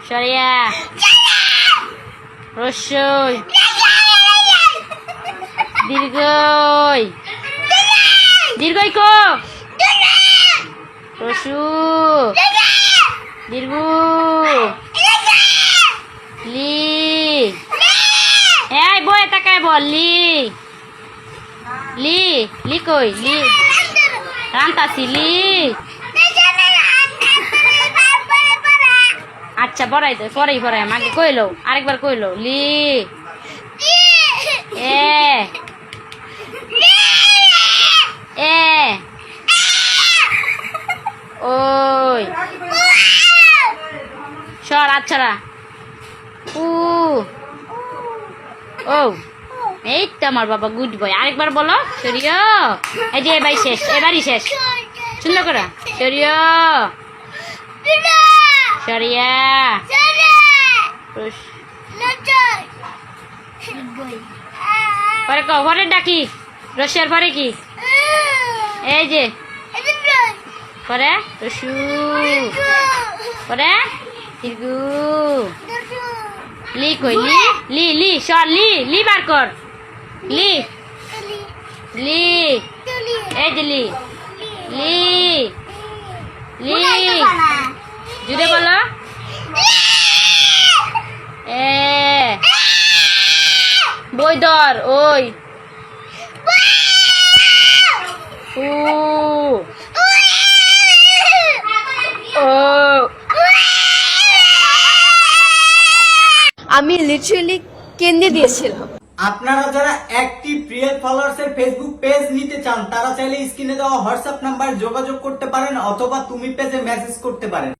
সরিয়া রস্যই দীর্ঘই দীর্ঘই ক রসু দীর্ঘ লি এই বই তাকায় বল লি লি লি কই লি রান্তাছি লি আচ্ছা পড়াই তো পরেই পড়াই আমাকে কইলো আরেকবার কইলো লি এ এ ওই সর আচ্ছারা উ ও এই তো আমার বাবা গুড বয় আরেকবার বলো সরিয়া এই যে এবারই শেষ এবারই শেষ সুন্দর করে সরিয়া সরিয়া পরে পরে ডাকি রসিয়ার পরে কি এই যে পরে রসু পরে দীর্ঘু লি কই লি লি লি সর লি লি বার কর লি লি এই যে লি লি লি জুড়ে বলো এ বই ধর ওই উ ও আমি লিটারালি কেঁদে দিয়েছিলাম। আপনারা যারা অ্যাক্টিভ রিয়েল ফলোয়ার্স এর ফেসবুক পেজ নিতে চান তারা চাইলে স্ক্রিনে দেওয়া হোয়াটসঅ্যাপ নাম্বার যোগাযোগ করতে পারেন অথবা তুমি পেজে মেসেজ করতে পারেন।